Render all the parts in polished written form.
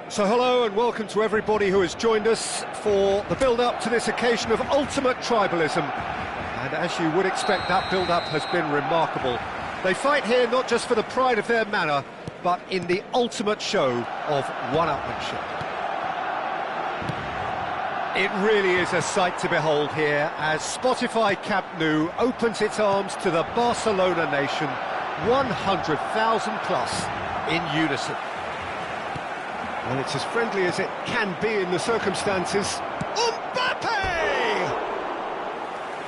So hello and welcome to everybody who has joined us for the build-up to this occasion of ultimate tribalism. And as you would expect, that build-up has been remarkable. They fight here not just for the pride of their manor, but in the ultimate show of one-upmanship. It really is a sight to behold here as Spotify Camp Nou opens its arms to the Barcelona nation, 100,000 plus in unison. Well, it's as friendly as it can be in the circumstances. Mbappe!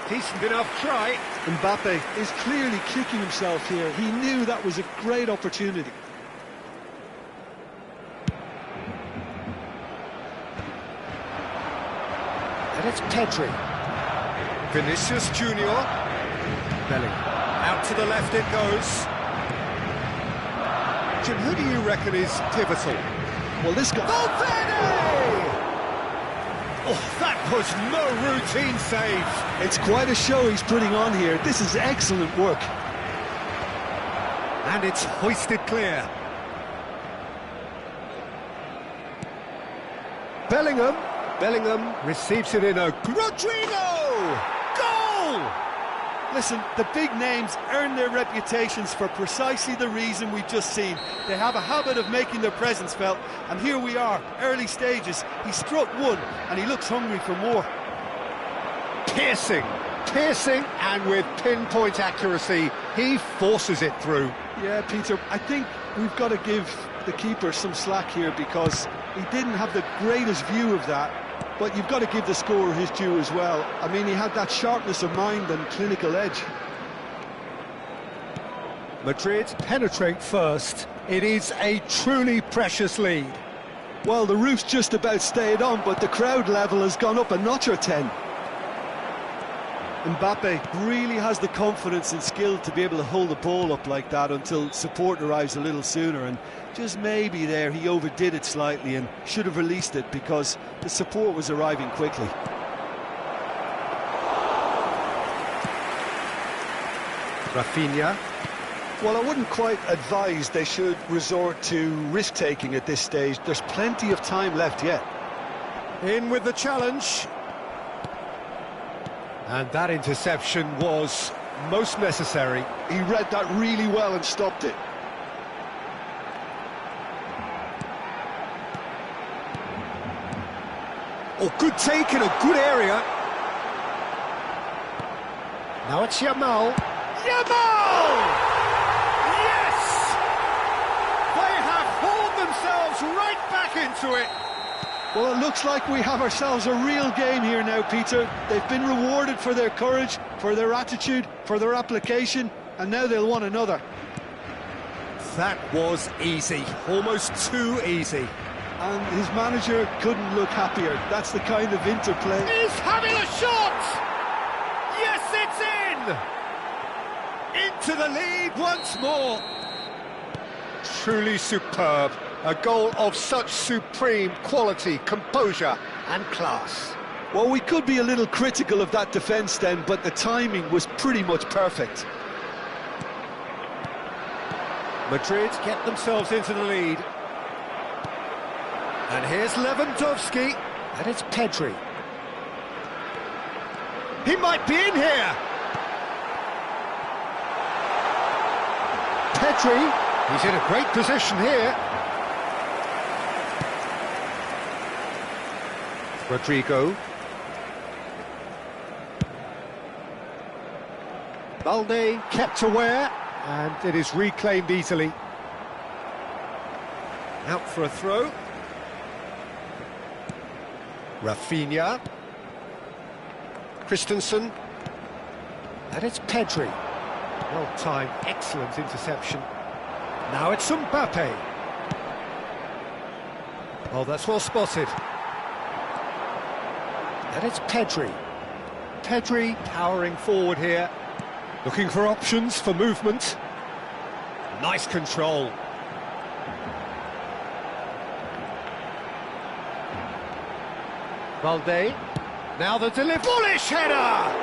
Decent enough try. Mbappe is clearly kicking himself here. He knew that was a great opportunity. And it's Pedri. Vinicius Junior. Belling. Out to the left it goes. Jim, who do you reckon is pivotal? Well, this guy... Valverde! Oh, that was no routine save. It's quite a show he's putting on here. This is excellent work. And it's hoisted clear. Bellingham receives it in a... Rodrigo! Goal! Listen, the big names earn their reputations for precisely the reason we've just seen. They have a habit of making their presence felt, and here we are, early stages. He struck one, and he looks hungry for more. Piercing, and with pinpoint accuracy, he forces it through. Yeah, Peter, I think we've got to give the keeper some slack here because he didn't have the greatest view of that. But you've got to give the scorer his due as well. I mean, he had that sharpness of mind and clinical edge. Madrid penetrate first. It is a truly precious lead. Well, the roof's just about stayed on, but the crowd level has gone up a notch or 10. Mbappe really has the confidence and skill to be able to hold the ball up like that until support arrives a little sooner, and just maybe there he overdid it slightly and should have released it because the support was arriving quickly. Rafinha. Well, I wouldn't quite advise they should resort to risk-taking at this stage. There's plenty of time left yet. In with the challenge. And that interception was most necessary. He read that really well and stopped it. Oh, good take in a good area. Now it's Yamal. Yamal! Yes! They have hauled themselves right back into it. Well, it looks like we have ourselves a real game here now, Peter. They've been rewarded for their courage, for their attitude, for their application, and now they'll want another. That was easy, almost too easy. And his manager couldn't look happier. That's the kind of interplay. He's having a shot! Yes, it's in! Into the lead once more. Truly superb. A goal of such supreme quality, composure and class. Well, we could be a little critical of that defence then, but the timing was pretty much perfect. Madrid get themselves into the lead. And here's Lewandowski, and it's Pedri. He might be in here! Pedri, he's in a great position here. Rodrigo. Balde kept aware, and it is reclaimed easily. Out for a throw. Rafinha. Christensen. And it's Pedri. Well-timed, excellent interception. Now it's Mbappe. Oh, that's well spotted. And it's Pedri. Pedri powering forward here. Looking for options for movement. Nice control. Balde. Now the delivery. Bullish header!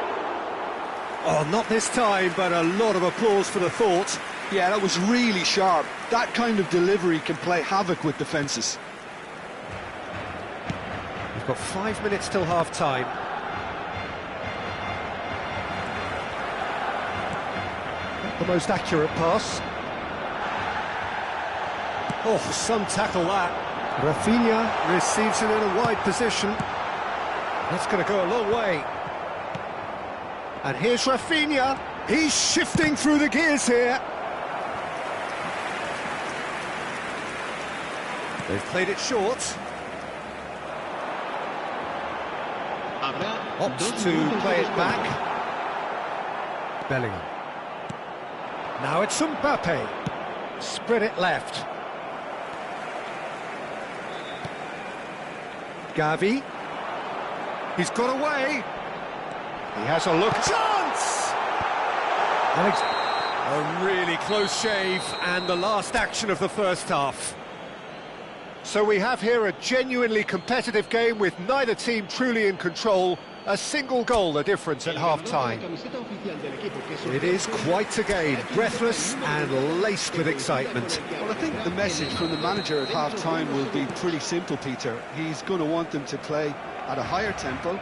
Oh, not this time, but a lot of applause for the thought. Yeah, that was really sharp. That kind of delivery can play havoc with defences. We've got 5 minutes till half-time. Not the most accurate pass. Oh, some tackle that. Rafinha receives it in a wide position. That's going to go a long way. And here's Rafinha. He's shifting through the gears here. They've played it short. Opts to play it back. Bellingham. Now it's Mbappe. Spread it left. Gavi. He's got away. He has a look. Chance! A really close shave, and the last action of the first half. So we have here a genuinely competitive game with neither team truly in control. A single goal the difference at half-time. It is quite a game, breathless and laced with excitement. Well, I think the message from the manager at half-time will be pretty simple, Peter. He's going to want them to play at a higher tempo,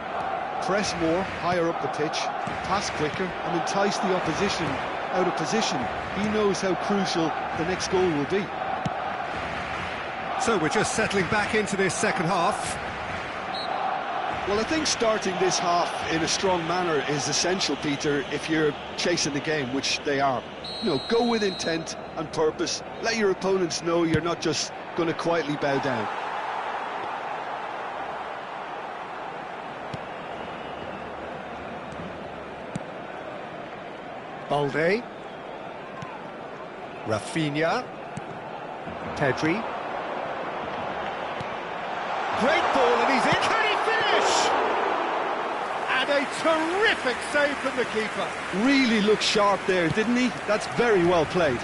press more, higher up the pitch, pass quicker and entice the opposition out of position. He knows how crucial the next goal will be. So we're just settling back into this second half. Well, I think starting this half in a strong manner is essential, Peter, if you're chasing the game, which they are. You know, go with intent and purpose. Let your opponents know you're not just going to quietly bow down. Balde. Rafinha. Pedri. Great ball, and he's in. Can he finish? And a terrific save from the keeper. Really looked sharp there, didn't he? That's very well played.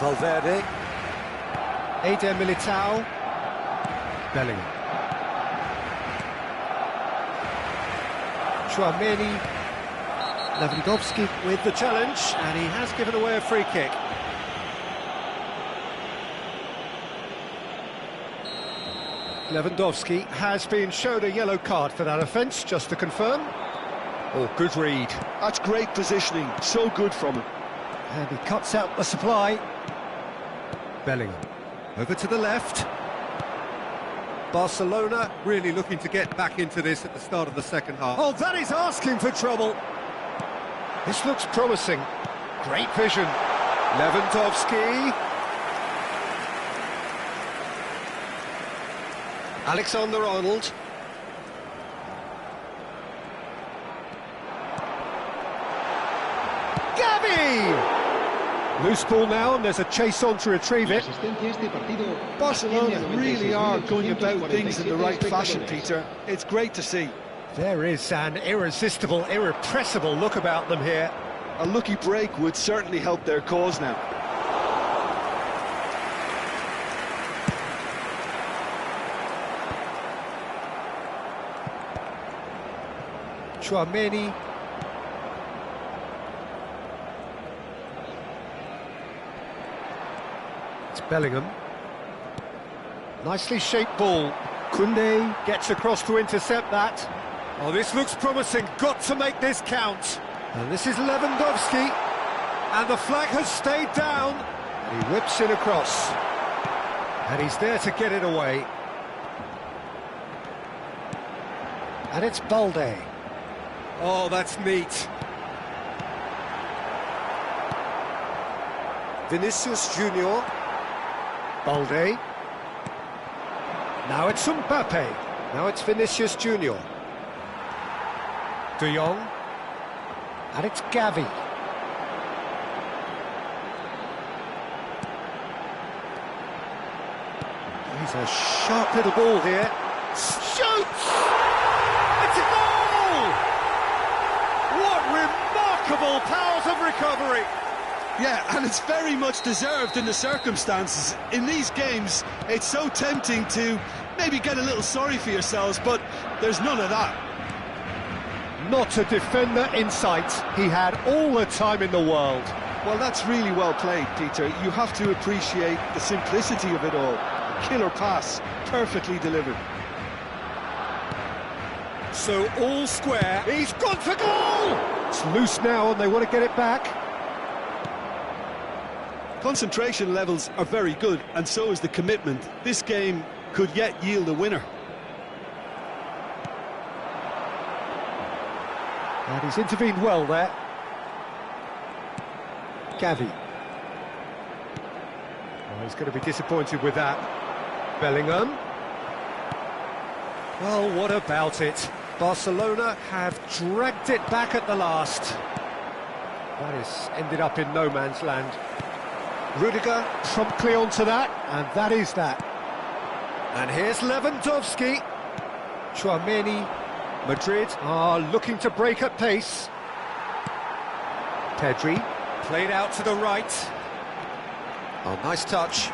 Valverde. Eder Militao. Bellingham. Chouameni. Lewandowski with the challenge, and he has given away a free kick. Lewandowski has been shown a yellow card for that offence, just to confirm. Oh, good read. That's great positioning, so good from him. And he cuts out the supply. Bellingham. Over to the left. Barcelona really looking to get back into this at the start of the second half. Oh, that is asking for trouble. This looks promising. Great vision. Lewandowski. Alexander-Arnold. Gavi! Loose ball now, and there's a chase on to retrieve it. Barcelona really are going about things in the right fashion, Peter. It's great to see. There is an irresistible, irrepressible look about them here. A lucky break would certainly help their cause now. Chouameni. It's Bellingham. Nicely shaped ball. Koundé gets across to intercept that. Oh, this looks promising. Got to make this count. And this is Lewandowski. And the flag has stayed down. He whips it across. And he's there to get it away. And it's Balde. Oh, that's neat. Vinicius Junior. Balde. Now it's Mbappe. Now it's Vinicius Junior. De Jong. And it's Gavi. He's a sharp little ball here. Shoots! It's a goal! What remarkable powers of recovery! Yeah, and it's very much deserved in the circumstances. In these games, it's so tempting to maybe get a little sorry for yourselves, but there's none of that. Not a defender in sight. He had all the time in the world. Well, that's really well played, Peter. You have to appreciate the simplicity of it all. Killer pass, perfectly delivered. So all square. He's gone for goal! It's loose now and they want to get it back. Concentration levels are very good, and so is the commitment. This game could yet yield a winner. And he's intervened well there. Gavi. Oh, he's going to be disappointed with that. Bellingham. Well, what about it? Barcelona have dragged it back at the last. That has ended up in no man's land. Rudiger promptly onto that, and that is that. And here's Lewandowski. Tchouaméni. Madrid are looking to break at pace. Pedri. Played out to the right. Oh, nice touch.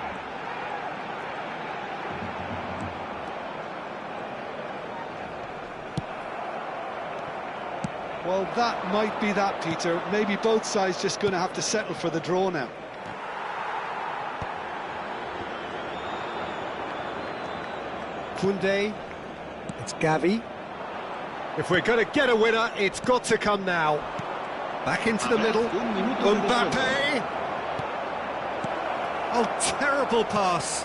Well, that might be that, Peter. Maybe both sides just going to have to settle for the draw now. Koundé. It's Gavi. If we're going to get a winner, it's got to come now. Back into the middle. Mbappe. Oh, terrible pass.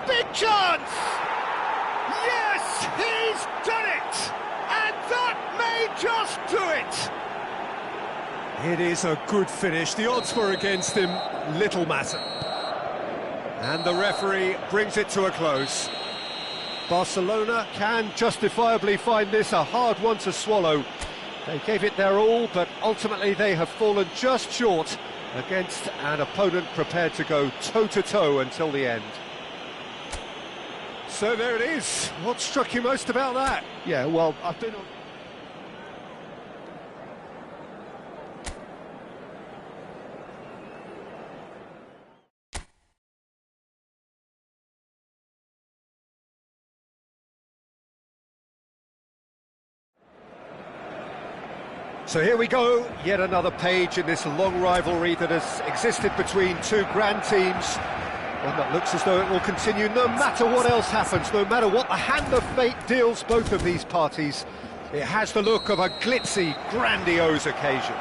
Big chance! Yes, he's done it! And that may just do it! It is a good finish. The odds were against him. Little matter. And the referee brings it to a close. Barcelona can justifiably find this a hard one to swallow. They gave it their all, but ultimately they have fallen just short against an opponent prepared to go toe-to-toe until the end. So there it is. What struck you most about that? Yeah, well, I've been on... So here we go, yet another page in this long rivalry that has existed between two grand teams. One that looks as though it will continue no matter what else happens, no matter what the hand of fate deals both of these parties. It has the look of a glitzy, grandiose occasion.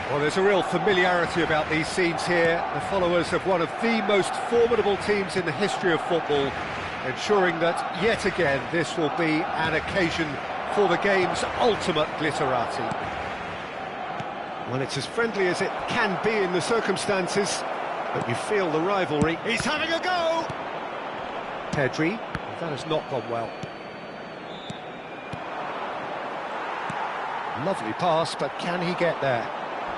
Well, there's a real familiarity about these scenes here. The followers of one of the most formidable teams in the history of football, ensuring that, yet again, this will be an occasion for the game's ultimate glitterati. Well, it's as friendly as it can be in the circumstances, but you feel the rivalry. He's having a go! Pedri, that has not gone well. Lovely pass, but can he get there?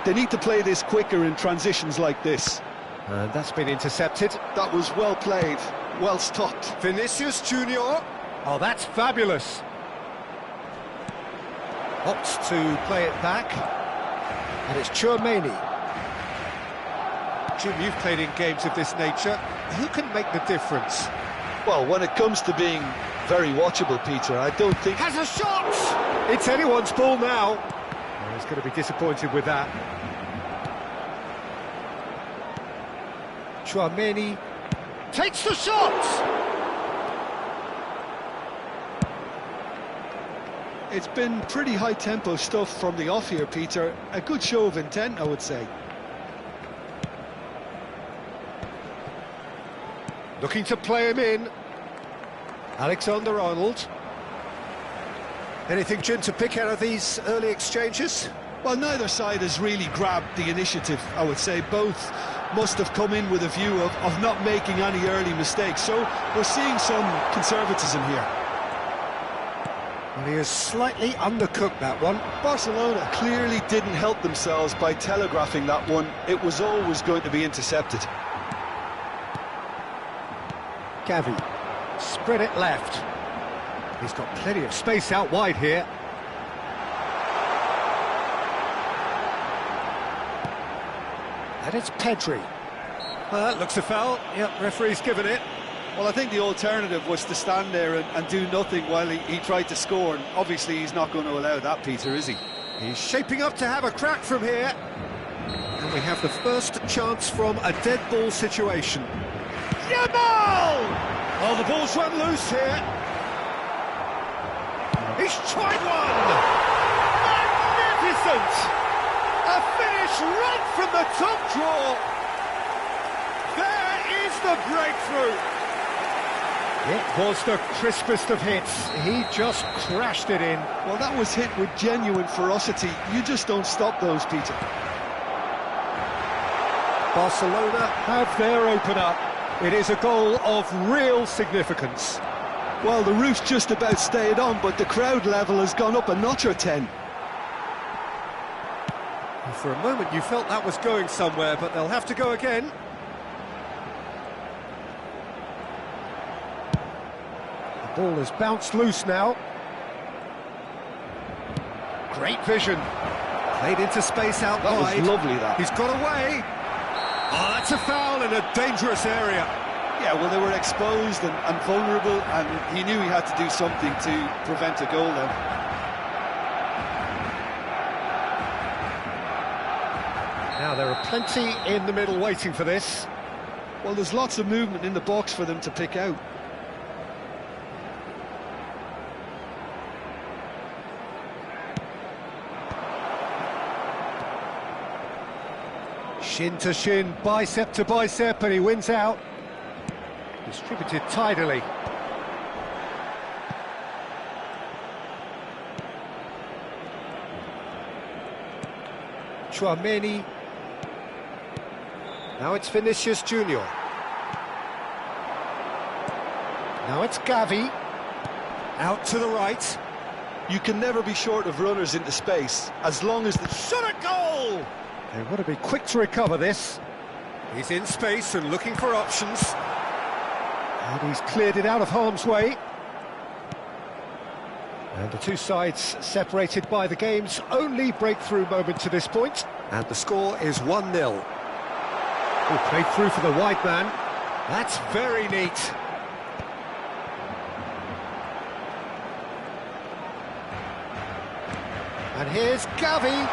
They need to play this quicker in transitions like this. And that's been intercepted. That was well played, well stopped. Vinicius Junior. Oh, that's fabulous. Opts to play it back, and it's Tchouaméni. Jim, you've played in games of this nature. Who can make the difference? Well, when it comes to being very watchable, Peter, I don't think... Has a shot! It's anyone's ball now. Oh, he's going to be disappointed with that. Tchouaméni takes the shot! It's been pretty high-tempo stuff from the off here, Peter. A good show of intent, I would say. Looking to play him in. Alexander-Arnold. Anything, Jim, to pick out of these early exchanges? Well, neither side has really grabbed the initiative, I would say. Both must have come in with a view of not making any early mistakes. So we're seeing some conservatism here. Well, he has slightly undercooked that one. Barcelona clearly didn't help themselves by telegraphing that one. It was always going to be intercepted. Gavi, spread it left. He's got plenty of space out wide here. And it's Pedri. Well, that looks a foul. Yep, referee's given it. Well, I think the alternative was to stand there and do nothing while he tried to score, and obviously he's not going to allow that, Peter, is he? He's shaping up to have a crack from here. And we have the first chance from a dead ball situation. Yamal! Oh, the ball's run loose here. He's tried one! Magnificent! A finish right from the top draw. There is the breakthrough. It was the crispest of hits. He just crashed it in. Well, that was hit with genuine ferocity. You just don't stop those, Peter. Barcelona have their opener. It is a goal of real significance. Well, the roof's just about stayed on, but the crowd level has gone up a notch or 10. For a moment you felt that was going somewhere, but they'll have to go again. The ball has bounced loose now. Great vision. Played into space out wide. That was lovely, that. He's got away. Oh, that's a foul in a dangerous area. Yeah, well, they were exposed and vulnerable, and he knew he had to do something to prevent a goal then. Now, there are plenty in the middle waiting for this. Well, there's lots of movement in the box for them to pick out. Shin to shin, bicep to bicep, and he wins out. Distributed tidily. Chouameni. Now it's Vinicius Junior. Now it's Gavi. Out to the right. You can never be short of runners into space, as long as the... Shot at goal! They want to be quick to recover this. He's in space and looking for options. And he's cleared it out of harm's way. And the two sides separated by the game's only breakthrough moment to this point. And the score is 1-0. Oh, played through for the wide man. That's very neat. And here's Gavi.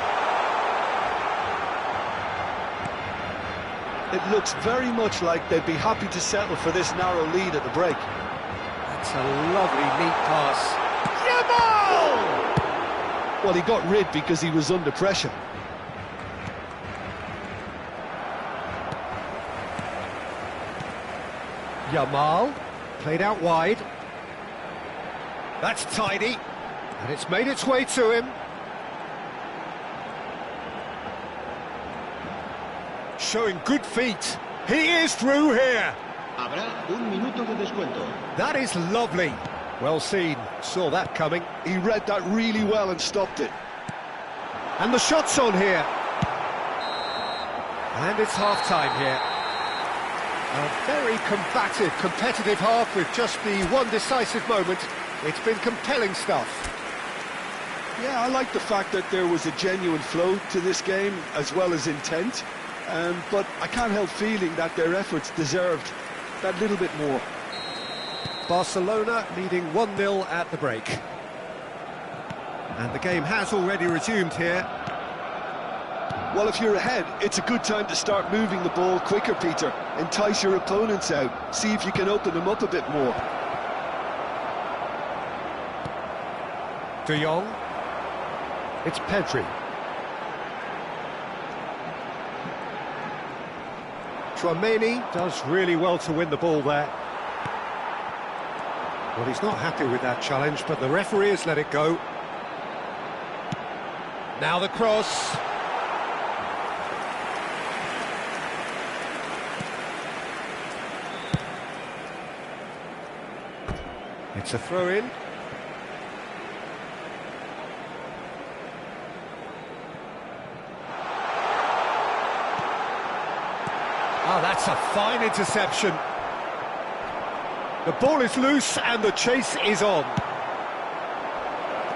It looks very much like they'd be happy to settle for this narrow lead at the break. That's a lovely, neat pass. Yamal! Well, he got rid because he was under pressure. Yamal, played out wide. That's tidy, and it's made its way to him. Showing good feet. He is through here. Habrá un minuto de descuento. That is lovely. Well seen. Saw that coming. He read that really well and stopped it. And the shot's on here. And it's half-time here. A very combative, competitive half with just the one decisive moment. It's been compelling stuff. Yeah, I like the fact that there was a genuine flow to this game, as well as intent. But I can't help feeling that their efforts deserved that little bit more. Barcelona leading 1-0 at the break. And the game has already resumed here. Well, if you're ahead, it's a good time to start moving the ball quicker, Peter. Entice your opponents out. See if you can open them up a bit more. De Jong. It's Pedri. Chouameni does really well to win the ball there. Well, he's not happy with that challenge, but the referee has let it go. Now the cross. It's a throw-in. Oh, that's a fine interception. The ball is loose and the chase is on.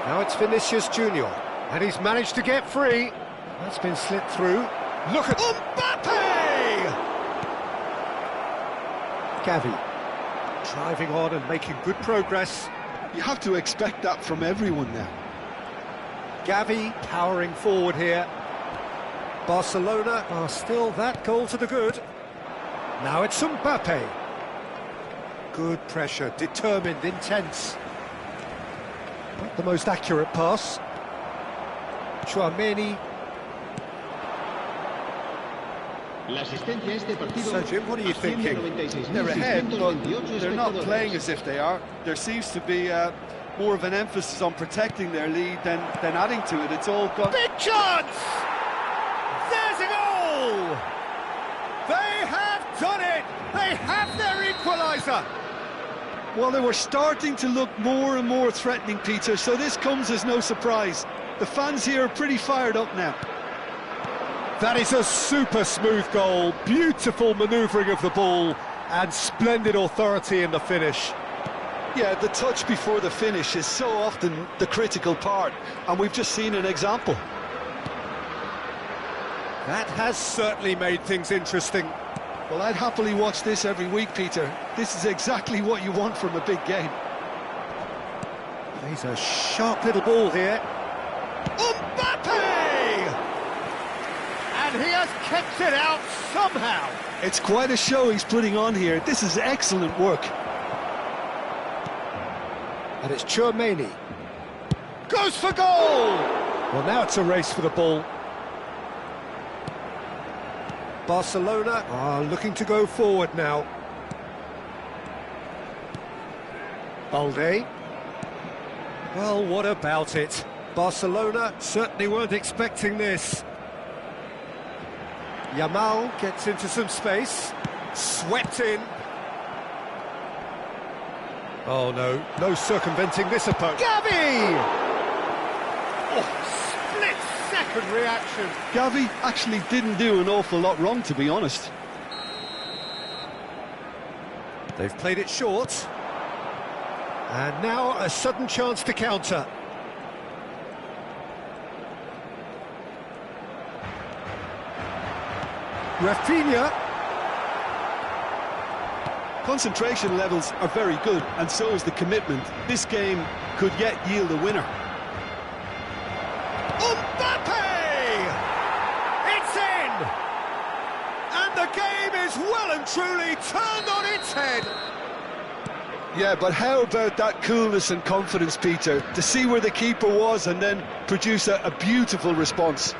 Now it's Vinicius Junior, and he's managed to get free. That's been slit through. Look at Mbappe! Gavi driving on and making good progress. You have to expect that from everyone now. Gavi powering forward here. Barcelona are still that goal to the good. Now it's Mbappe. Good pressure, determined, intense. But the most accurate pass. Chouameni. So Jim, what are you thinking? They're ahead, but they're not playing as if they are. There seems to be more of an emphasis on protecting their lead than adding to it. It's all gone... Big chance! There's a goal! They have done it! They have their equaliser! Well, they were starting to look more and more threatening, Peter, so this comes as no surprise. The fans here are pretty fired up now. That is a super smooth goal, beautiful manoeuvring of the ball, and splendid authority in the finish. Yeah, the touch before the finish is so often the critical part, and we've just seen an example. That has certainly made things interesting. Well, I'd happily watch this every week, Peter. This is exactly what you want from a big game. He's a sharp little ball here. Mbappe! And he has kept it out somehow. It's quite a show he's putting on here. This is excellent work. And it's Chouameni. Goes for goal! Well, now it's a race for the ball. Barcelona are looking to go forward now. Balde. Well, what about it? Barcelona certainly weren't expecting this. Yamal gets into some space. Swept in. Oh, no circumventing this opponent. Gavi! Oh, split-second reaction. Gavi actually didn't do an awful lot wrong, to be honest. They've played it short. And now a sudden chance to counter. Rafinha. Concentration levels are very good, and so is the commitment. This game could yet yield a winner. Mbappe! It's in! And the game is well and truly turned on its head. Yeah, but how about that coolness and confidence, Peter, to see where the keeper was and then produce a beautiful response.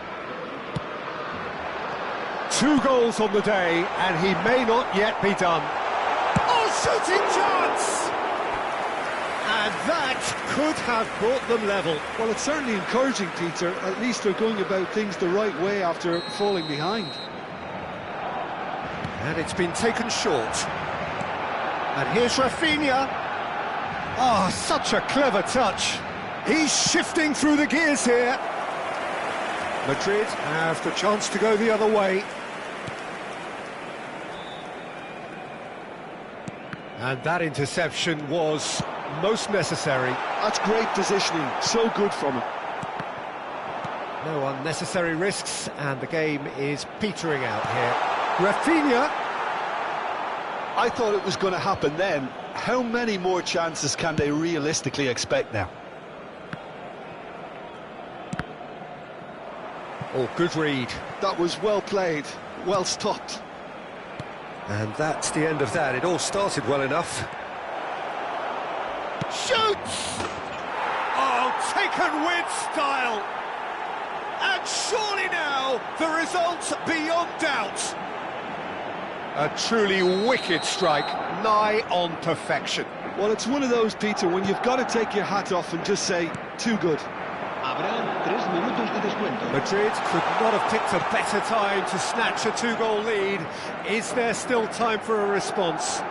2 goals on the day, and he may not yet be done. Oh, shooting chance! And that could have brought them level. Well, it's certainly encouraging, Peter. At least they're going about things the right way after falling behind. And it's been taken short. And here's Rafinha. Oh, such a clever touch. He's shifting through the gears here. Madrid have the chance to go the other way. And that interception was most necessary. That's great positioning, so good from him. No unnecessary risks, and the game is petering out here. Rafinha. I thought it was going to happen then. How many more chances can they realistically expect now? Oh, good read. That was well played, well stopped. And that's the end of that. It all started well enough. Shoots! Oh, taken with style! And surely now, the result beyond doubt. A truly wicked strike, nigh on perfection. Well, it's one of those, Peter, when you've got to take your hat off and just say, too good. Madrid could not have picked a better time to snatch a 2-goal lead. Is there still time for a response?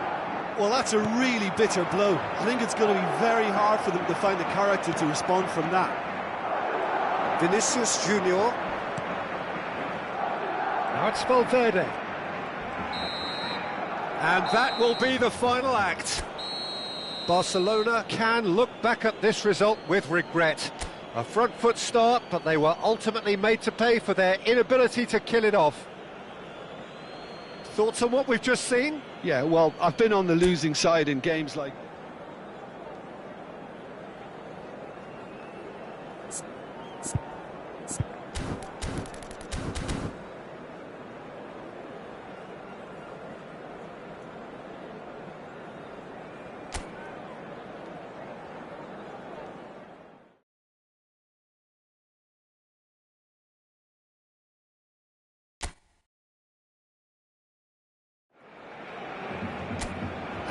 Well, that's a really bitter blow. I think it's going to be very hard for them to find the character to respond from that. Vinicius Junior. Now it's Valverde. And that will be the final act. Barcelona can look back at this result with regret. A front foot start, but they were ultimately made to pay for their inability to kill it off. Thoughts on what we've just seen? Yeah, well, I've been on the losing side in games like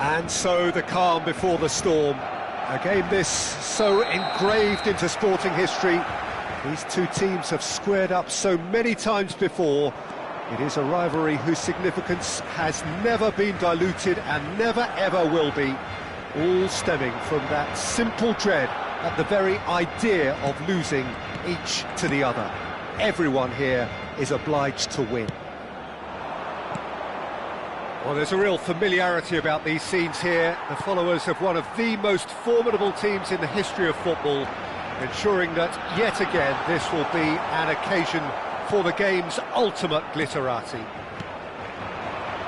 And so the calm before the storm. A game this so engraved into sporting history. These two teams have squared up so many times before. It is a rivalry whose significance has never been diluted and never ever will be. All stemming from that simple dread at the very idea of losing each to the other. Everyone here is obliged to win. Well, there's a real familiarity about these scenes here. The followers of one of the most formidable teams in the history of football, ensuring that, yet again, this will be an occasion for the game's ultimate glitterati.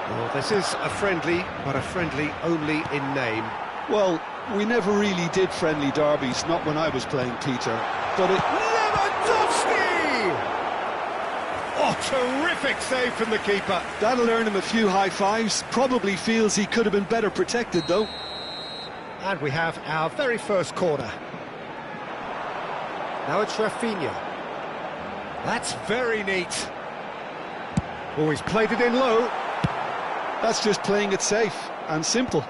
Well, this is a friendly, but a friendly only in name. Well, we never really did friendly derbies, not when I was playing, Peter. But it... Lewandowski! Oh, terrific save from the keeper. That'll earn him a few high fives. Probably feels he could have been better protected, though. And we have our very first corner. Now it's Rafinha. That's very neat. Oh, he's played it in low. That's just playing it safe and simple.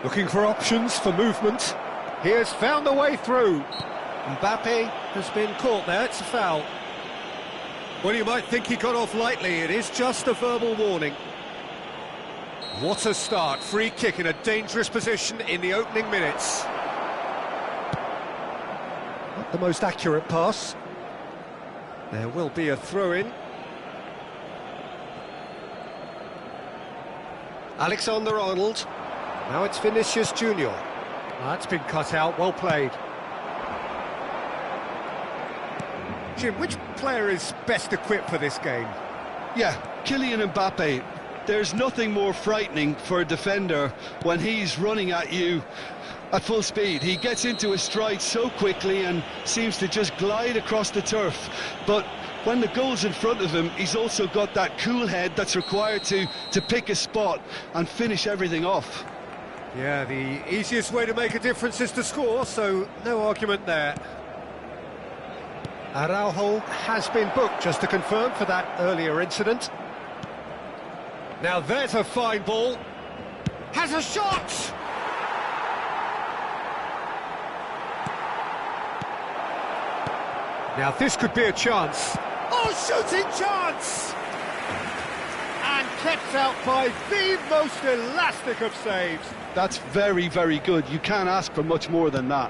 Looking for options for movement. He has found the way through. Mbappe has been caught there, it's a foul. Well, you might think he got off lightly, it is just a verbal warning. What a start, free kick in a dangerous position in the opening minutes. Not the most accurate pass. There will be a throw-in. Alexander-Arnold. Now it's Vinicius Junior. That's been cut out, well played. Jim, which player is best equipped for this game? Yeah, Kylian Mbappe. There's nothing more frightening for a defender when he's running at you at full speed. He gets into his stride so quickly and seems to just glide across the turf. But when the goal's in front of him, he's also got that cool head that's required to pick a spot and finish everything off. Yeah, the easiest way to make a difference is to score, so no argument there. Araujo has been booked, just to confirm, for that earlier incident. Now there's a fine ball. Has a shot! Now this could be a chance. Oh, shooting chance! And kept out by the most elastic of saves. That's very, very good. You can't ask for much more than that.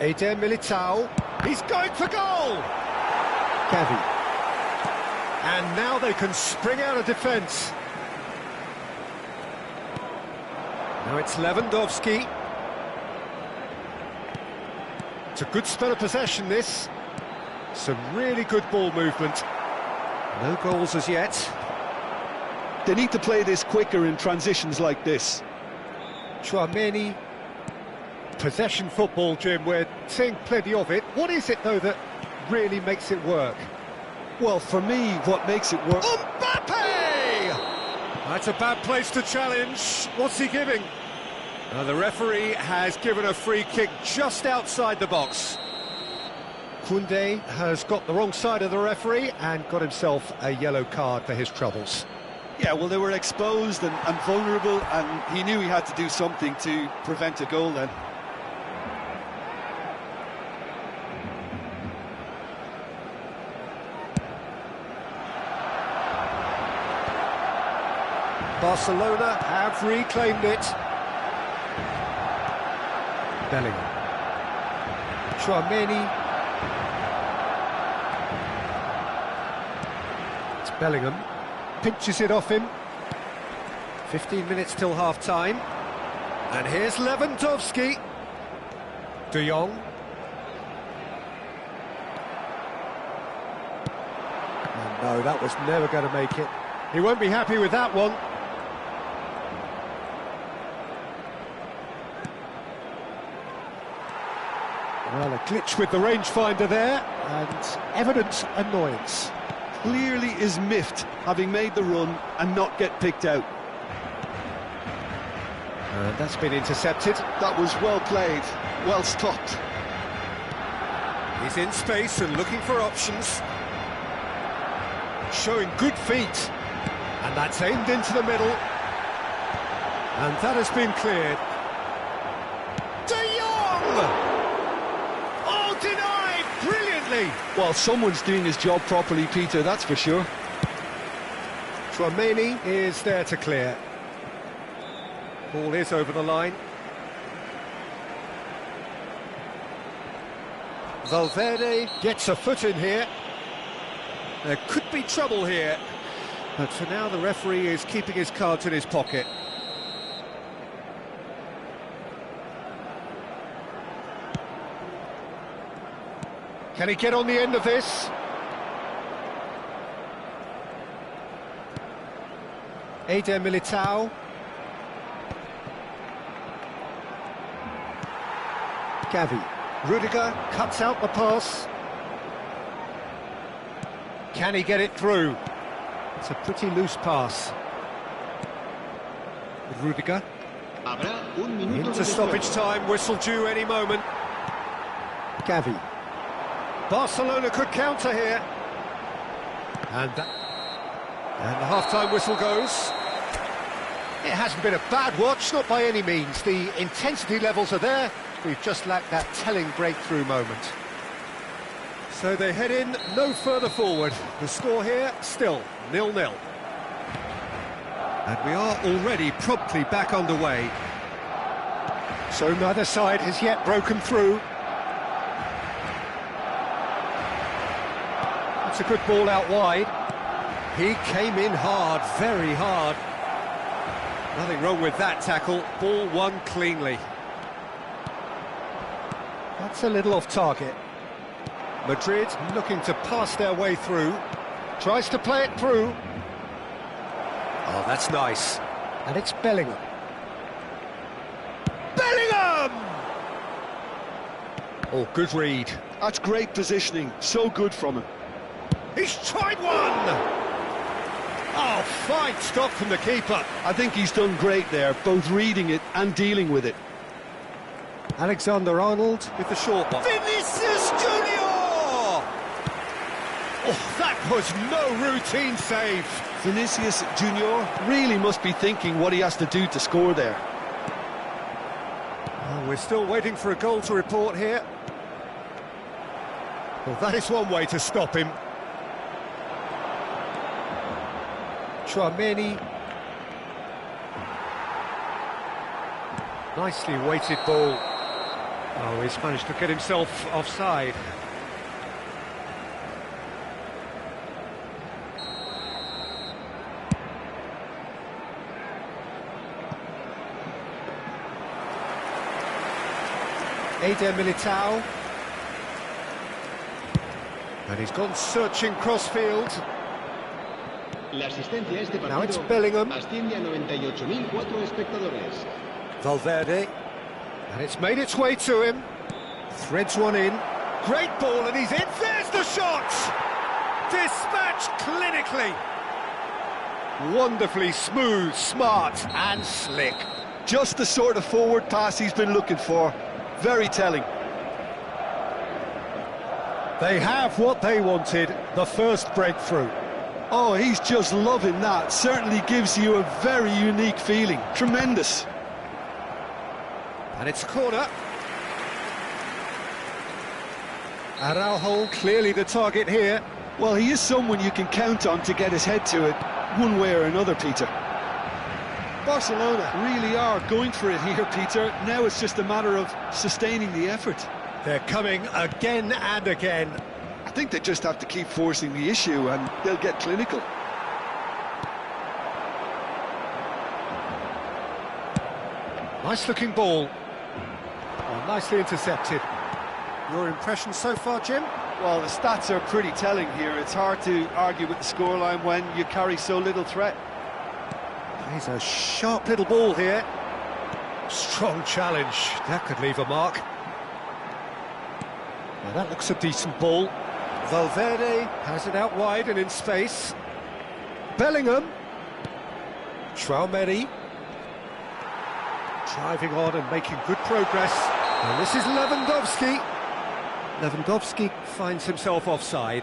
Eder Militao. He's going for goal! Gavi. And now they can spring out of defence. Now it's Lewandowski. It's a good spell of possession, this. Some really good ball movement. No goals as yet. They need to play this quicker in transitions like this. Chouameni. Possession football, Jim, we're seeing plenty of it. What is it, though, that really makes it work? Well, for me, what makes it work... Mbappe! That's a bad place to challenge. What's he giving? The referee has given a free kick just outside the box. Koundé has got the wrong side of the referee and got himself a yellow card for his troubles. Yeah, well, they were exposed and vulnerable, and he knew he had to do something to prevent a goal then. Barcelona have reclaimed it. Bellingham. Chouameni. It's Bellingham. Pinches it off him. 15 minutes till half-time. And here's Lewandowski. De Jong. Oh, no, that was never going to make it. He won't be happy with that one. Well, a glitch with the rangefinder there, and evident annoyance. Clearly is miffed, having made the run and not get picked out. And that's been intercepted. That was well played, well stopped. He's in space and looking for options. showing good feet. And that's aimed into the middle. And that has been cleared. De Jong! Oh, denied brilliantly! Well, someone's doing his job properly, Peter, that's for sure. Chouameni is there to clear. Ball is over the line. Valverde gets a foot in here. There could be trouble here. But for now, the referee is keeping his cards in his pocket. Can he get on the end of this? Eder Militao. Gavi. Rudiger cuts out the pass. Can he get it through? It's a pretty loose pass. Rudiger. Into stoppage time, whistle due any moment. Gavi. Barcelona could counter here. And the half-time whistle goes. It hasn't been a bad watch, not by any means. The intensity levels are there. We've just lacked that telling breakthrough moment. So they head in no further forward. The score here, still 0-0. And we are already promptly back underway. So neither side has yet broken through. That's a good ball out wide. He came in hard, very hard. Nothing wrong with that tackle. Ball won cleanly. That's a little off target. Madrid looking to pass their way through. Tries to play it through. Oh, that's nice. And it's Bellingham. Bellingham! Oh, good read. That's great positioning, so good from him. He's tried one! Oh, fine stop from the keeper. I think he's done great there, both reading it and dealing with it. Alexander-Arnold with the short one. Vinicius Junior! Oh, that was no routine save. Vinicius Junior really must be thinking what he has to do to score there. Well, we're still waiting for a goal to report here. Well, that is one way to stop him. Chouameni. Nicely weighted ball. Oh, he's managed to get himself offside. Eder Militao. And he's gone searching crossfield. Now it's Bellingham. Asciende a 98.004 espectadores. Valverde. And it's made its way to him. Threads one in. Great ball and he's in. There's the shot! Dispatched clinically. Wonderfully smooth, smart and slick. Just the sort of forward pass he's been looking for. Very telling. They have what they wanted, the first breakthrough. Oh, he's just loving that. Certainly gives you a very unique feeling. Tremendous. And it's a corner. Araujo clearly the target here. Well, he is someone you can count on to get his head to it, one way or another, Peter. Barcelona really are going for it here, Peter. Now it's just a matter of sustaining the effort. They're coming again and again. I think they just have to keep forcing the issue and they'll get clinical. Nice looking ball. Oh, nicely intercepted. Your impression so far, Jim? Well, the stats are pretty telling here. It's hard to argue with the scoreline when you carry so little threat. He's a sharp little ball here. Strong challenge. That could leave a mark. Now that looks a decent ball. Valverde has it out wide and in space. Bellingham. Chouameni. Driving on and making good progress. And this is Lewandowski. Lewandowski finds himself offside.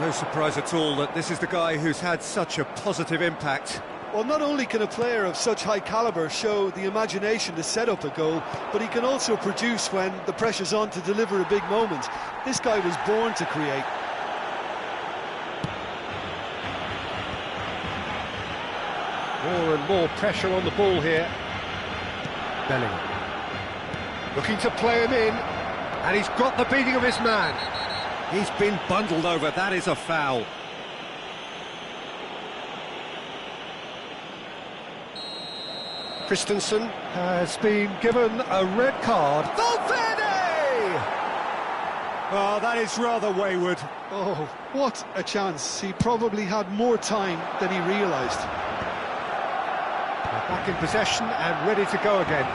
No surprise at all that this is the guy who's had such a positive impact. Well, not only can a player of such high calibre show the imagination to set up a goal, but he can also produce when the pressure's on to deliver a big moment. This guy was born to create. More and more pressure on the ball here. Bellingham looking to play him in, and he's got the beating of his man. He's been bundled over, that is a foul. Christensen has been given a red card. Valverde! Oh, that is rather wayward. Oh, what a chance. He probably had more time than he realised. They're back in possession and ready to go again.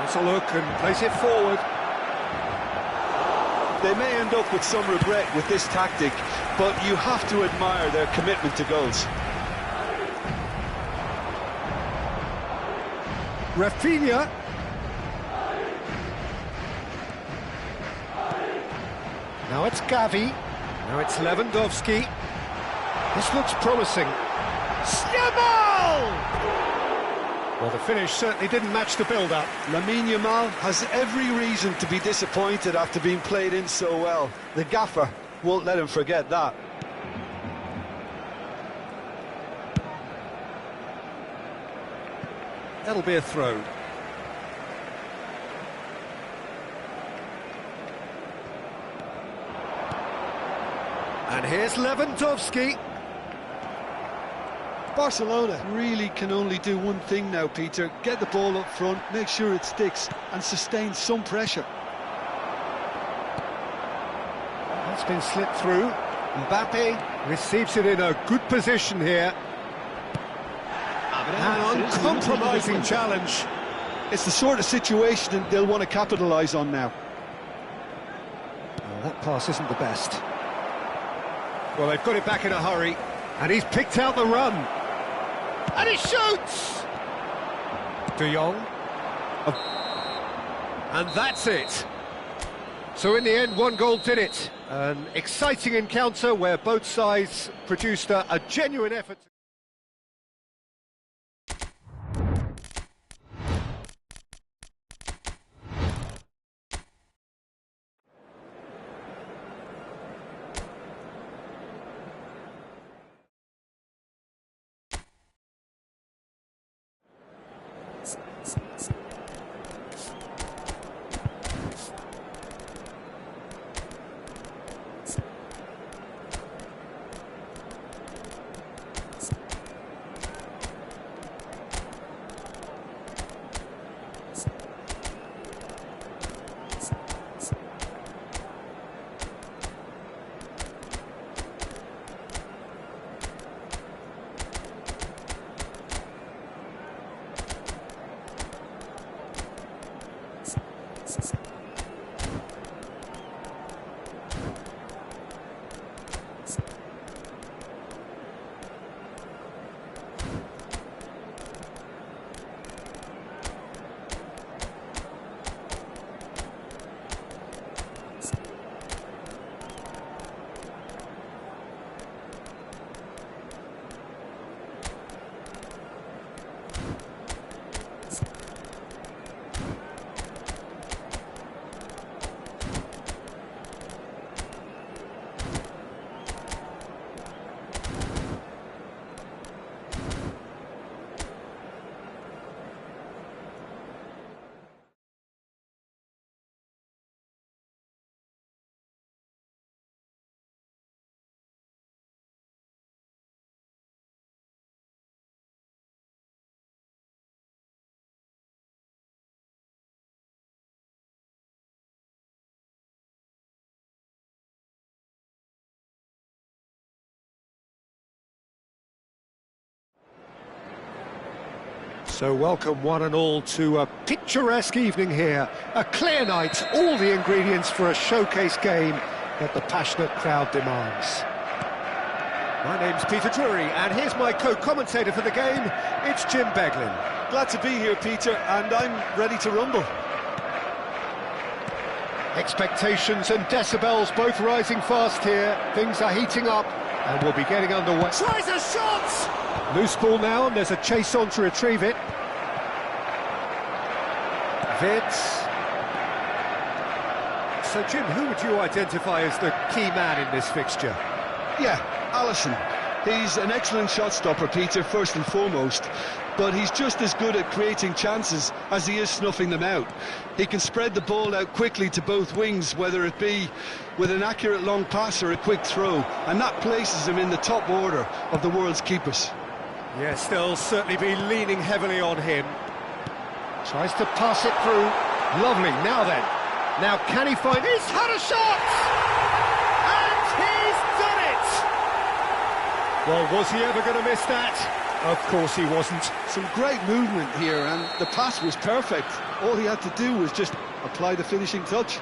Let's a look and place it forward. They may end up with some regret with this tactic, but you have to admire their commitment to goals. Rafinha. Now it's Gavi. Now it's Lewandowski. This looks promising. Yamal! Well, the finish certainly didn't match the build-up. Lamine Yamal has every reason to be disappointed after being played in so well. The gaffer won't let him forget that. That'll be a throw. And here's Lewandowski. Barcelona really can only do one thing now, Peter. Get the ball up front, make sure it sticks, and sustain some pressure. That's been slipped through. Mbappe receives it in a good position here. An uncompromising challenge. It's the sort of situation they'll want to capitalise on now. Well, that pass isn't the best. Well, they've got it back in a hurry, and he's picked out the run. And he shoots! De Jong. And that's it. So in the end, one goal did it. An exciting encounter where both sides produced a genuine effort. So welcome one and all to a picturesque evening here. A clear night, all the ingredients for a showcase game that the passionate crowd demands. My name's Peter Drury, and here's my co-commentator for the game, it's Jim Beglin. Glad to be here, Peter, and I'm ready to rumble. Expectations and decibels both rising fast here. Things are heating up and we'll be getting underway. Tries a shot! Loose ball now, and there's a chase on to retrieve it. Vitz. So, Jim, who would you identify as the key man in this fixture? Yeah, Alisson. He's an excellent shot stopper, Peter, first and foremost, but he's just as good at creating chances as he is snuffing them out. He can spread the ball out quickly to both wings, whether it be with an accurate long pass or a quick throw, and that places him in the top order of the world's keepers. Yes, they'll certainly be leaning heavily on him. Tries to pass it through. Lovely, now then. Now can he find... He's had a shot! And he's done it! Well, was he ever going to miss that? Of course he wasn't. Some great movement here, and the pass was perfect. All he had to do was just apply the finishing touch.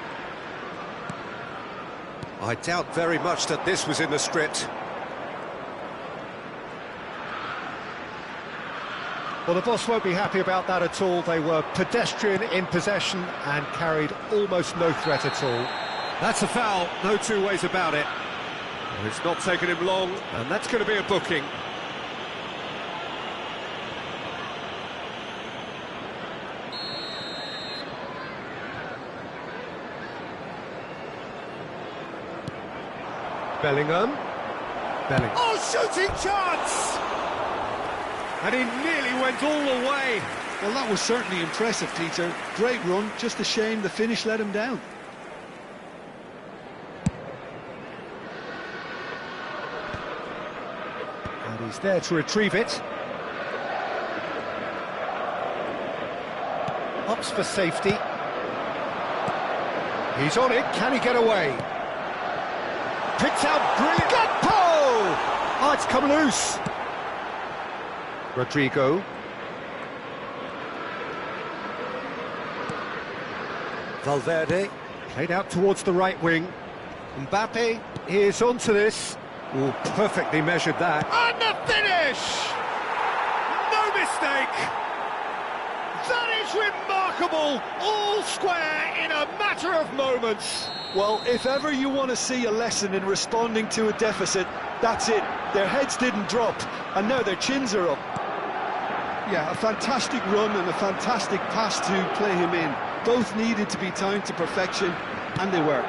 I doubt very much that this was in the script. Well, the boss won't be happy about that at all. They were pedestrian in possession and carried almost no threat at all. That's a foul, no two ways about it. And it's not taken him long, and that's going to be a booking. Bellingham. Oh, shooting chance! And he nearly went all the way. Well, that was certainly impressive, Peter. Great run, just a shame the finish let him down. And he's there to retrieve it. Ups for safety. He's on it, can he get away? Picked out brilliant. Gakpo! Oh, it's come loose. Rodrigo. Valverde, played out towards the right wing. Mbappe is onto this. Oh, perfectly measured that. And the finish! No mistake! That is remarkable! All square in a matter of moments. Well, if ever you want to see a lesson in responding to a deficit, that's it. Their heads didn't drop, and now their chins are up. Yeah, a fantastic run and a fantastic pass to play him in. Both needed to be timed to perfection, and they were.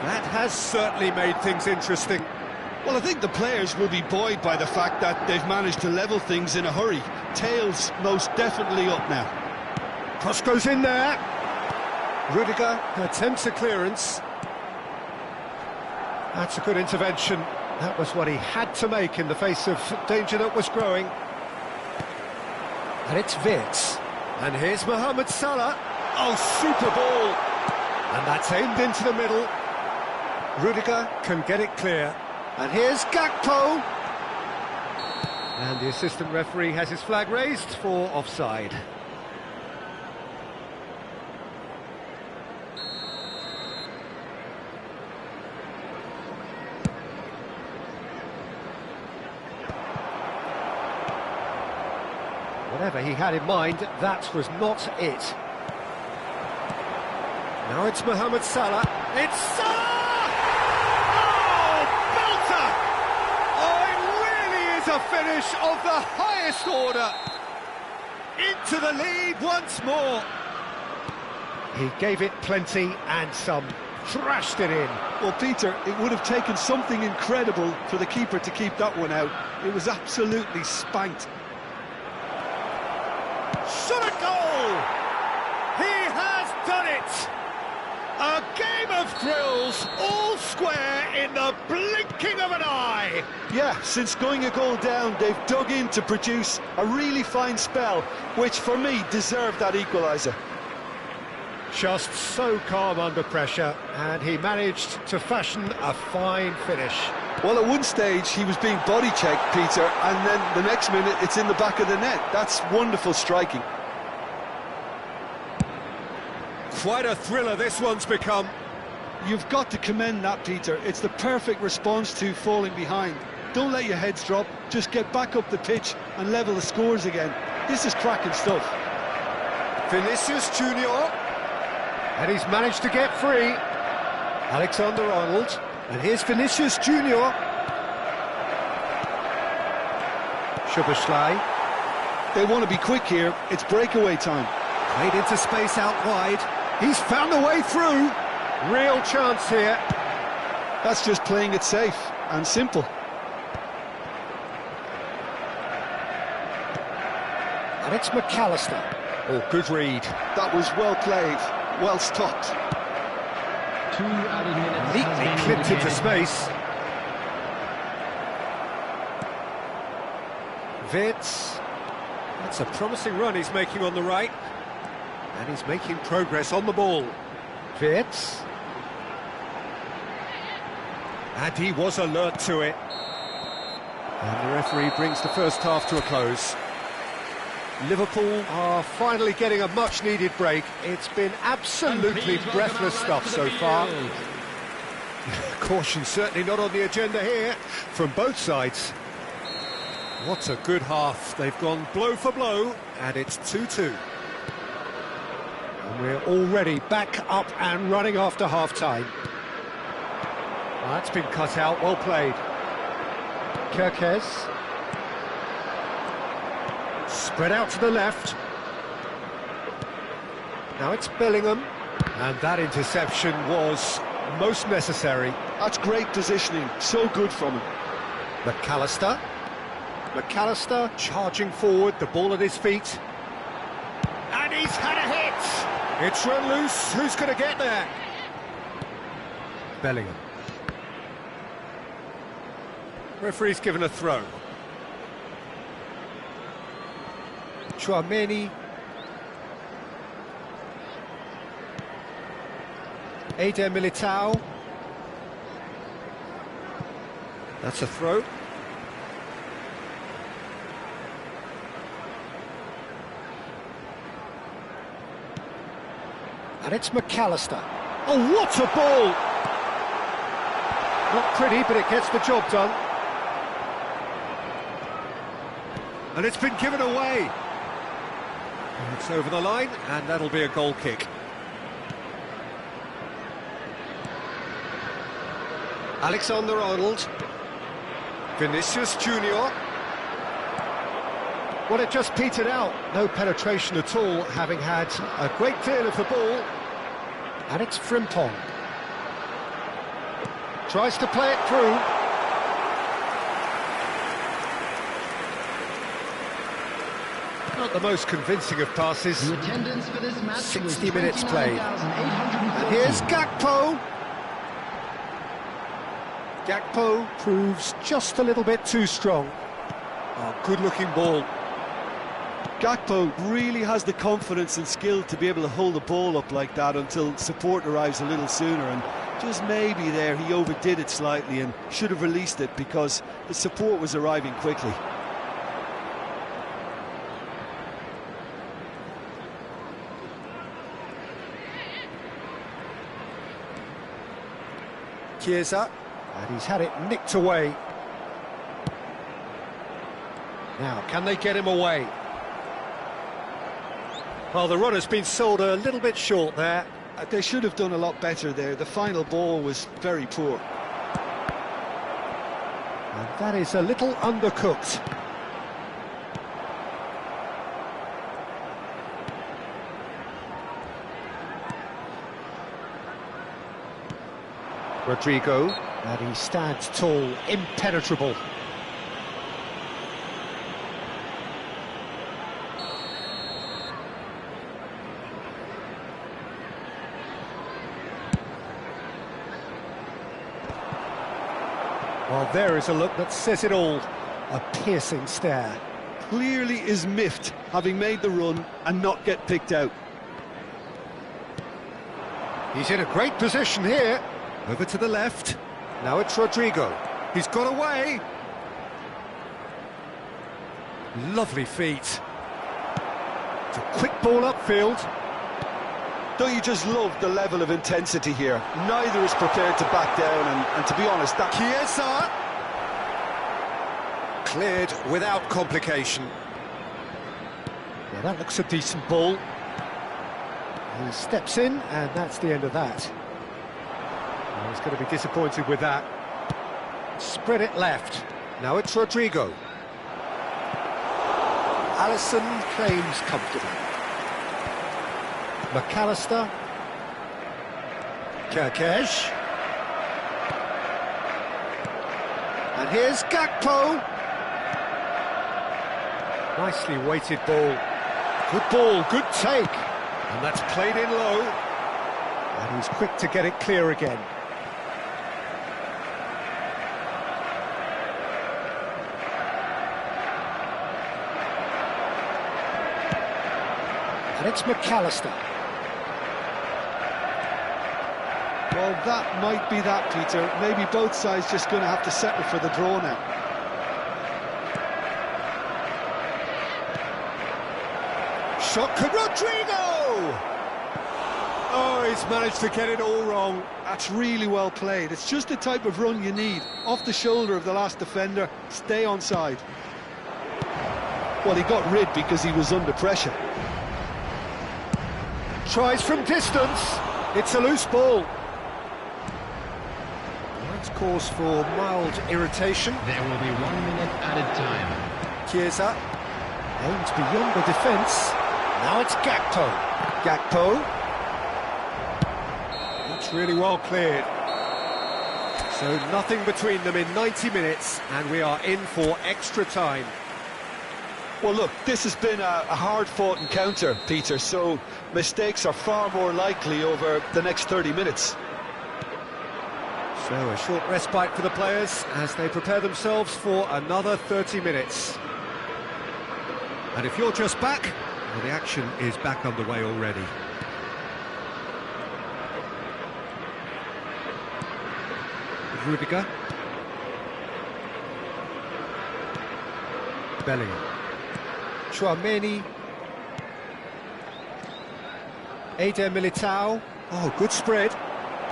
That has certainly made things interesting. Well, I think the players will be buoyed by the fact that they've managed to level things in a hurry. Tails most definitely up now. Cross goes in there. Rudiger attempts a clearance. That's a good intervention. That was what he had to make in the face of danger that was growing. And it's Vitz. And here's Mohamed Salah. Oh, super ball. And that's aimed into the middle. Rudiger can get it clear. And here's Gakpo. And the assistant referee has his flag raised for offside. Whatever he had in mind, that was not it. Now it's Mohamed Salah. It's Salah! Oh, belter! Oh, it really is a finish of the highest order. Into the lead once more. He gave it plenty and some. Thrashed it in. Well, Peter, it would have taken something incredible for the keeper to keep that one out. It was absolutely spanked. Shot a goal! He has done it! A game of thrills, all square in the blinking of an eye! Yeah, since going a goal down, they've dug in to produce a really fine spell, which for me deserved that equaliser. Just so calm under pressure, and he managed to fashion a fine finish. Well, at one stage he was being body checked, Peter, and then the next minute it's in the back of the net. That's wonderful striking. Quite a thriller this one's become. You've got to commend that, Peter. It's the perfect response to falling behind. Don't let your heads drop, just get back up the pitch and level the scores again. This is cracking stuff. Vinicius Junior. And he's managed to get free. Alexander-Arnold. And here's Vinicius Junior. Szoboszlai. They want to be quick here. It's breakaway time. Played into space out wide. He's found a way through. Real chance here. That's just playing it safe and simple. And it's McAllister. Oh, good read. That was well played, well stopped. 2 added minutes. Neatly clipped into space. Vitz. That's a promising run he's making on the right. And he's making progress on the ball. Vitz. And he was alert to it. And the referee brings the first half to a close. Liverpool are finally getting a much-needed break. It's been absolutely breathless stuff so far. Caution certainly not on the agenda here from both sides. What a good half. They've gone blow for blow, and it's 2-2. And we're already back up and running after half-time. Well, that's been cut out, well played. Kerkez. Spread out to the left. Now it's Bellingham. And that interception was most necessary. That's great positioning, so good from him. McAllister. McAllister charging forward, the ball at his feet. And he's had a hit! It's run loose, who's going to get there? Bellingham. Referee's given a throw. Chouameni. Eder Militao. That's a throw. And it's McAllister. Oh, what a ball! Not pretty, but it gets the job done. And it's been given away. It's over the line, and that'll be a goal kick. Alexander-Arnold. Vinicius Junior. Well, it just petered out. No penetration at all, having had a great deal of the ball. And it's Frimpong. Tries to play it through. Not the most convincing of passes. The attendance for this match 60 minutes played. And here's Gakpo. Gakpo proves just a little bit too strong. Oh, good-looking ball. Gakpo really has the confidence and skill to be able to hold the ball up like that until support arrives a little sooner, and just maybe there he overdid it slightly and should have released it because the support was arriving quickly. Chiesa, and he's had it nicked away. Now, can they get him away? Well, the run has been sold a little bit short there. They should have done a lot better there. The final ball was very poor. And that is a little undercooked. Rodrigo, and he stands tall, impenetrable. Well, there is a look that says it all. A piercing stare. Clearly is miffed, having made the run and not get picked out. He's in a great position here. Over to the left. Now it's Rodrigo. He's got away. Lovely feet. It's a quick ball upfield. Don't you just love the level of intensity here? Neither is prepared to back down, and to be honest, that... Chiesa! Cleared without complication. Yeah, that looks a decent ball. He steps in, and that's the end of that. Well, he's going to be disappointed with that. Spread it left. Now it's Rodrigo. Alisson claims comfortably. McAllister. Kirkesh. And here's Gakpo. Nicely weighted ball, good take. And that's played in low. And he's quick to get it clear again. And it's McAllister. Well, that might be that, Peter. Maybe both sides just going to have to settle for the draw now. Shot could Rodrigo! Oh, he's managed to get it all wrong. That's really well played. It's just the type of run you need. Off the shoulder of the last defender, stay onside. Well, he got rid because he was under pressure. Tries from distance. It's a loose ball. That's cause for mild irritation. There will be 1 minute added time. Chiesa aims beyond the defence. Now it's Gakpo. Gakpo. That's really well cleared. So nothing between them in 90 minutes, and we are in for extra time. Well, look, this has been a hard-fought encounter, Peter, so mistakes are far more likely over the next 30 minutes. So a short respite for the players as they prepare themselves for another 30 minutes. And if you're just back, well, the action is back underway already. Rudiger. Bellingham. Chouameni. Eder Militao. Oh, good spread.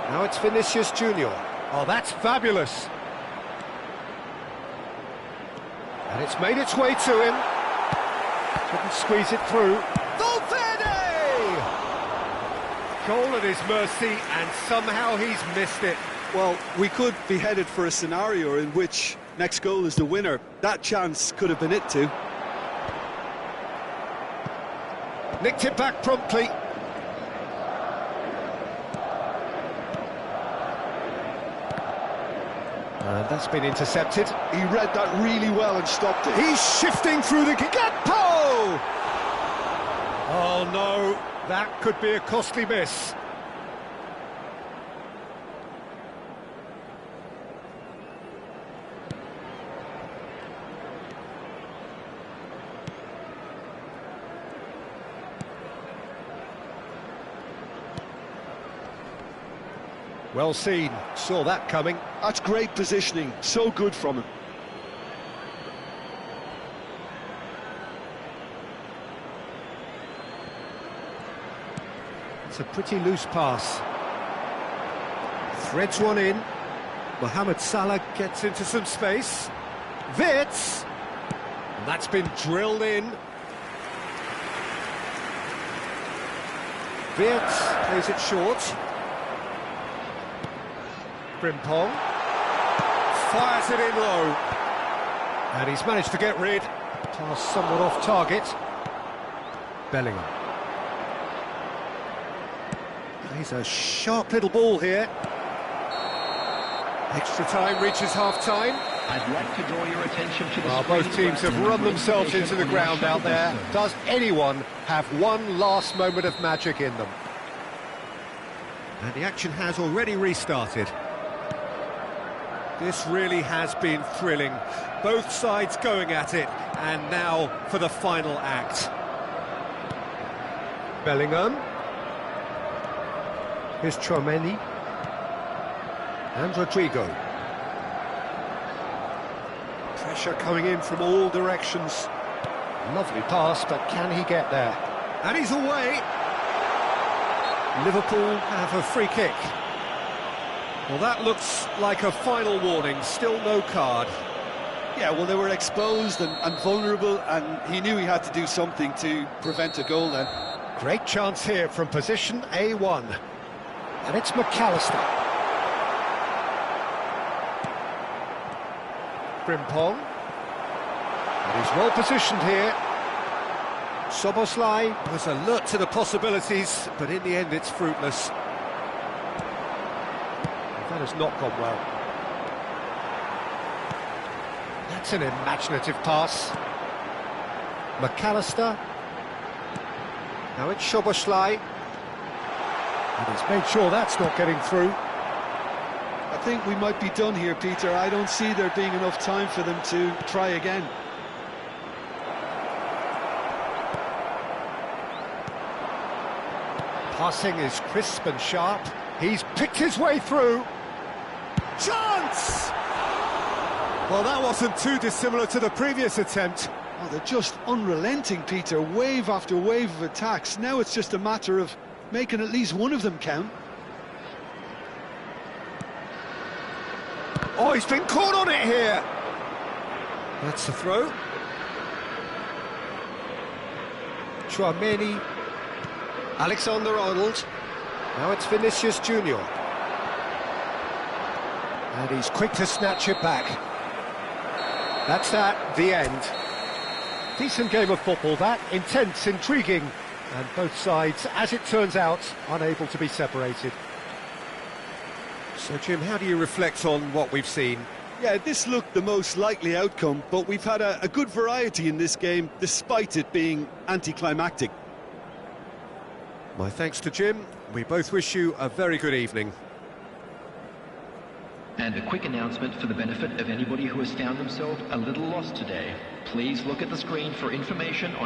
Now it's Vinicius Junior. Oh, that's fabulous. And it's made its way to him. Couldn't squeeze it through. Valverde! Goal at his mercy, and somehow he's missed it. Well, we could be headed for a scenario in which next goal is the winner. That chance could have been it too. Nicked it back promptly. And that's been intercepted. He read that really well and stopped it. He's shifting through the... Gakpo! Oh no, that could be a costly miss. Well seen, saw that coming. That's great positioning, so good from him. It's a pretty loose pass. Threads one in. Mohamed Salah gets into some space. Wirtz! And that's been drilled in. Wirtz plays it short. Frimpong fires it in low, and he's managed to get rid. Pass somewhat off target. Bellingham plays a sharp little ball here. Extra time reaches half-time. I'd like to draw your attention to the Well, both teams have run themselves into the ground out there. Does anyone have one last moment of magic in them? And the action has already restarted. This really has been thrilling. Both sides going at it, and now for the final act. Bellingham. Here's Chouameni. And Rodrigo. Pressure coming in from all directions. Lovely pass, but can he get there? And he's away. Liverpool have a free kick. Well, that looks like a final warning, still no card. Yeah, well, they were exposed and vulnerable, and he knew he had to do something to prevent a goal then. Great chance here from position A1. And it's McAllister. Frimpong. And he's well positioned here. Szoboszlai was alert to the possibilities, but in the end it's fruitless. That has not gone well. That's an imaginative pass. McAllister. Now it's Szoboszlai. And he's made sure that's not getting through. I think we might be done here, Peter. I don't see there being enough time for them to try again. Passing is crisp and sharp. He's picked his way through. Chance! Well, that wasn't too dissimilar to the previous attempt. Oh, they're just unrelenting, Peter. Wave after wave of attacks. Now it's just a matter of making at least one of them count. Oh, he's been caught on it here. That's the throw. Chouameni. Alexander-Arnold. Now it's Vinicius Junior. And he's quick to snatch it back. That's that, the end. Decent game of football, that. Intense, intriguing. And both sides, as it turns out, unable to be separated. So, Jim, how do you reflect on what we've seen? Yeah, this looked the most likely outcome, but we've had a good variety in this game, despite it being anticlimactic. My thanks to Jim. We both wish you a very good evening. And a quick announcement for the benefit of anybody who has found themselves a little lost today. Please look at the screen for information on